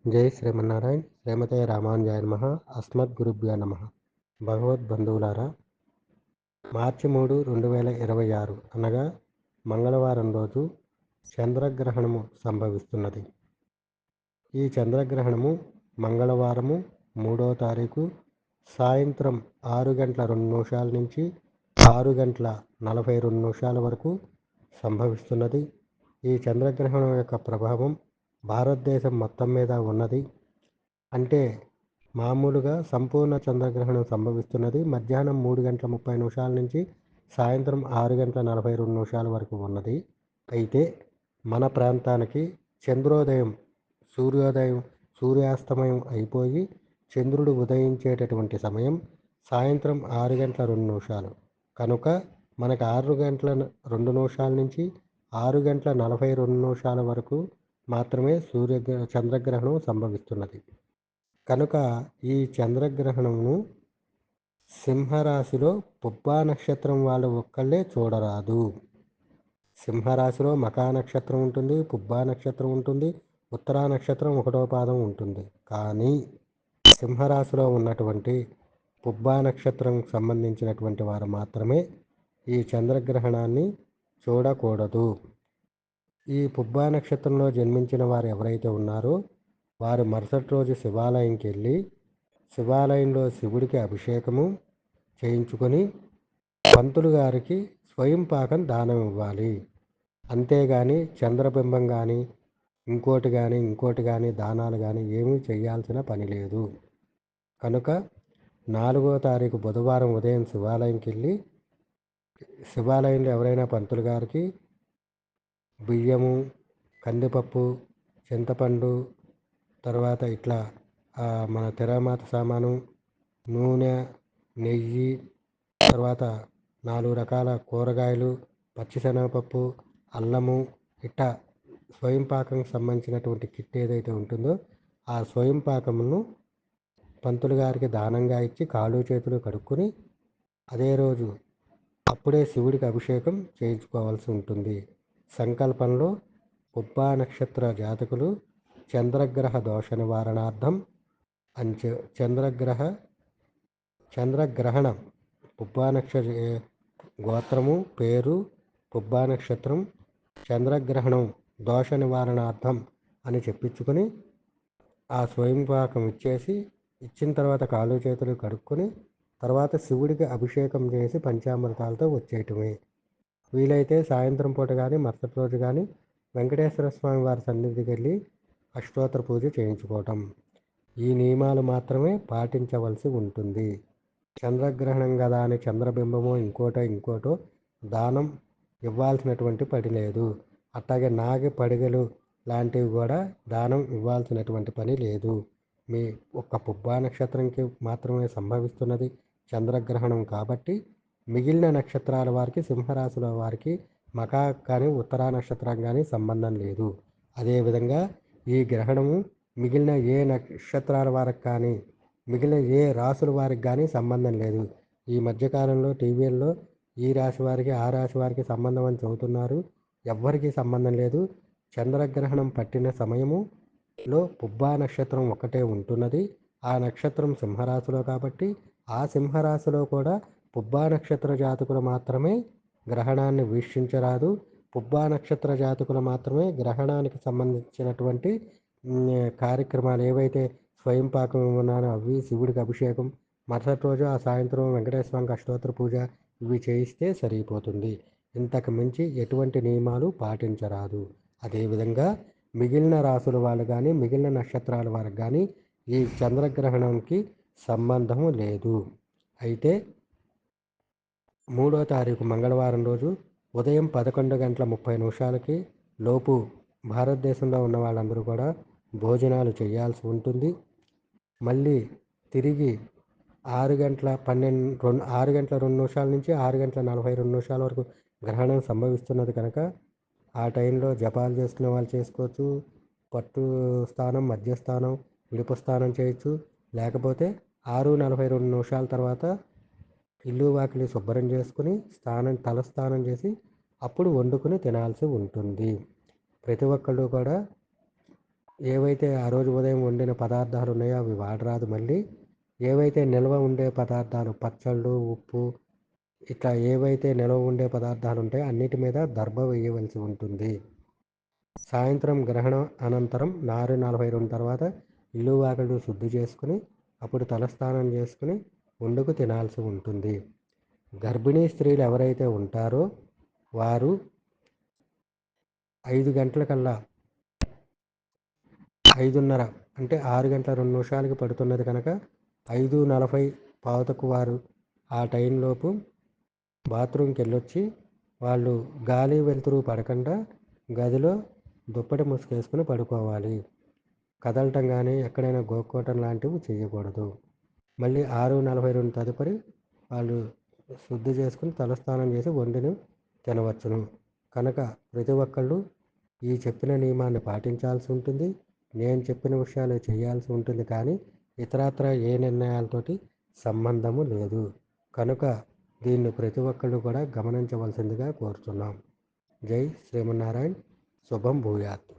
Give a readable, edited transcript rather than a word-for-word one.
జై శ్రీమన్నారాయణ శ్రీమతే రామానుజాయ నమః అస్మద్గురుభ్యో నమః. భగవద్బంధువులారా, మార్చి 3, 2026 అనగా మంగళవారం రోజు చంద్రగ్రహణము సంభవిస్తున్నది. ఈ చంద్రగ్రహణము మంగళవారము 3వ తారీఖు సాయంత్రం 6:02 నుంచి 6:42 వరకు సంభవిస్తున్నది. ఈ చంద్రగ్రహణం యొక్క ప్రభావం భారతదేశం మొత్తం మీద ఉన్నది. అంటే మామూలుగా సంపూర్ణ చంద్రగ్రహణం సంభవిస్తున్నది మధ్యాహ్నం 3:30 నుంచి సాయంత్రం 6:42 వరకు ఉన్నది. అయితే మన ప్రాంతానికి చంద్రోదయం, సూర్యాస్తమయం అయిపోయి చంద్రుడు ఉదయించేటటువంటి సమయం సాయంత్రం 6:02. కనుక మనకు 6:02 నుంచి 6:42 వరకు మాత్రమే చంద్రగ్రహణం సంభవిస్తున్నది. కనుక ఈ చంద్రగ్రహణమును సింహరాశిలో పుబ్బా నక్షత్రం వాళ్ళు ఒక్కళ్ళే చూడరాదు. సింహరాశిలో మకా నక్షత్రం ఉంటుంది, పుబ్బా నక్షత్రం ఉంటుంది, ఉత్తరా నక్షత్రం 1వ పాదం ఉంటుంది. కానీ సింహరాశిలో ఉన్నటువంటి పుబ్బా నక్షత్రం సంబంధించినటువంటి వారు మాత్రమే ఈ చంద్రగ్రహణాన్ని చూడకూడదు. ఈ పుబ్బా నక్షత్రంలో జన్మించిన వారు ఎవరైతే ఉన్నారో వారు మరుసటి రోజు శివాలయంకి వెళ్ళి శివాలయంలో శివుడికి అభిషేకము చేయించుకొని పంతులు గారికి స్వయం పాకం దానం ఇవ్వాలి. అంతేగాని చంద్రబింబం కానీ ఇంకోటి కానీ దానాలు కానీ ఏమీ చేయాల్సిన పని లేదు. కనుక 4వ తారీఖు బుధవారం ఉదయం శివాలయంకి వెళ్ళి శివాలయంలో ఎవరైనా పంతులు గారికి బియ్యము, కందిపప్పు, చింతపండు, తర్వాత ఇట్లా మన తెరామాత సామాను, నూనె, నెయ్యి, తర్వాత 4 రకాల కూరగాయలు, పచ్చిశనగపప్పు, అల్లము, ఇట్లా స్వయం పాకం సంబంధించినటువంటి కిట్ ఏదైతే ఉంటుందో ఆ స్వయం పాకమును పంతులు గారికి దానంగా ఇచ్చి కాళ్ళు చేతులు కడుక్కొని అదే రోజు అప్పుడే శివుడికి అభిషేకం చేయించుకోవాల్సి ఉంటుంది. సంకల్పంలో పుబ్బా నక్షత్ర జాతకులు చంద్రగ్రహ దోష నివారణార్థం చంద్రగ్రహణం పుబ్బా నక్షత్ర గోత్రము, పేరు, పుబ్బా నక్షత్రం, చంద్రగ్రహణం దోష నివారణార్థం అని చెప్పించుకొని ఆ స్వయం పాకం ఇచ్చిన తర్వాత కాళ్ళు చేతులు కడుక్కొని తర్వాత శివుడికి అభిషేకం చేసి పంచామృతాలతో వచ్చేయటమే. వీలైతే సాయంత్రం పూట కానీ మరుసటి రోజు కానీ వెంకటేశ్వర స్వామి వారి సన్నిధికి వెళ్ళి అష్టోత్తర పూజ చేయించుకోవటం. ఈ నియమాలు మాత్రమే పాటించవలసి ఉంటుంది. చంద్రగ్రహణం కదా అని చంద్రబింబమో ఇంకోటో దానం ఇవ్వాల్సినటువంటి పని లేదు. అట్లాగే నాగి పడిగలు లాంటివి కూడా దానం ఇవ్వాల్సినటువంటి పని లేదు. మీ ఒక్క పుబ్బా నక్షత్రంకి మాత్రమే సంభవిస్తున్నది చంద్రగ్రహణం కాబట్టి మిగిలిన నక్షత్రాల వారికి, సింహరాశిలో వారికి మకా కానీ ఉత్తరా నక్షత్రం కానీ సంబంధం లేదు. అదేవిధంగా ఈ గ్రహణము మిగిలిన ఏ నక్షత్రాల వారికి కానీ మిగిలిన ఏ రాశుల వారికి కానీ సంబంధం లేదు. ఈ మధ్యకాలంలో టీవీల్లో ఈ రాశి వారికి ఆ రాశి వారికి సంబంధం అని చెబుతున్నారు. ఎవ్వరికీ సంబంధం లేదు. చంద్రగ్రహణం పట్టిన సమయములో పుబ్బా నక్షత్రం ఒక్కటే ఉంటున్నది. ఆ నక్షత్రం సింహరాశిలో కాబట్టి ఆ సింహరాశిలో కూడా పుబ్బా నక్షత్ర జాతకులు మాత్రమే గ్రహణాన్ని వీక్షించరాదు. పుబ్బా నక్షత్ర జాతకులు మాత్రమే గ్రహణానికి సంబంధించినటువంటి కార్యక్రమాలు ఏవైతే స్వయం పాకం ఉన్నానో అవి, శివుడికి అభిషేకం, మరుసటి రోజు ఆ సాయంత్రం వెంకటేశ్వర స్వామికి అష్టోత్తర పూజ ఇవి చేయిస్తే సరిపోతుంది. ఇంతకు మించి ఎటువంటి నియమాలు పాటించరాదు. అదేవిధంగా మిగిలిన రాసుల వాళ్ళు కానీ మిగిలిన నక్షత్రాల వారికి కానీ ఈ చంద్రగ్రహణంకి సంబంధము లేదు. అయితే 3వ తారీఖు మంగళవారం రోజు ఉదయం 11:30 లోపు భారతదేశంలో ఉన్న వాళ్ళందరూ కూడా భోజనాలు చేయాల్సి ఉంటుంది. మళ్ళీ తిరిగి 6:02 నుంచి 6:42 వరకు గ్రహణం సంభవిస్తున్నది కనుక ఆ టైంలో జపాలు చేసుకునే వాళ్ళు చేసుకోవచ్చు. పట్టు స్థానం, మధ్యస్థానం, విడుపు స్థానం చేయొచ్చు. లేకపోతే 6:42 తర్వాత ఇల్లు వాకిలి శుభ్రం చేసుకుని తలస్నానం చేసి అప్పుడు వండుకుని తినాల్సి ఉంటుంది. ప్రతి ఒక్కళ్ళు కూడా ఏవైతే ఆ రోజు ఉదయం వండిన పదార్థాలు ఉన్నాయో అవి వాడరాదు మళ్ళీ. ఏవైతే నిల్వ ఉండే పదార్థాలు పచ్చళ్ళు, ఉప్పు ఇట్లా ఏవైతే నిల్వ ఉండే పదార్థాలు ఉంటాయో అన్నిటి మీద దర్భ వేయవలసి ఉంటుంది. సాయంత్రం గ్రహణం అనంతరం 6:42 తర్వాత ఇల్లు వాకిళ్ళు శుద్ధి చేసుకుని అప్పుడు తలస్నానం చేసుకుని వండుకు తినాల్సి ఉంటుంది. గర్భిణీ స్త్రీలు ఎవరైతే ఉంటారో వారు 5 గంటలకల్లా 5:30 అంటే 6 గంటల 2 నిమిషాలకి పడుతున్నది కనుక 5:40 పావుతక్కువ వారు ఆ టైంలోపు బాత్రూమ్కి వెళ్ళొచ్చి వాళ్ళు గాలి వెలుతురు పడకుండా గదిలో దుప్పటి ముసుగేసుకుని పడుకోవాలి. కదలటం కానీ ఎక్కడైనా గోక్కోవటం లాంటివి చేయకూడదు. మళ్ళీ 6:42 తదుపరి వాళ్ళు శుద్ధి చేసుకుని తలస్నానం చేసి వండిని తినవచ్చును. కనుక ప్రతి ఒక్కళ్ళు ఈ చెప్పిన నియమాన్ని పాటించాల్సి ఉంటుంది. నేను చెప్పిన విషయాలు చేయాల్సి ఉంటుంది కానీ ఇతరత్రా ఏ నిర్ణయాలతోటి సంబంధము లేదు. కనుక దీన్ని ప్రతి ఒక్కళ్ళు కూడా గమనించవలసిందిగా కోరుతున్నాం. జై శ్రీమన్నారాయణ. శుభం భూయాత్.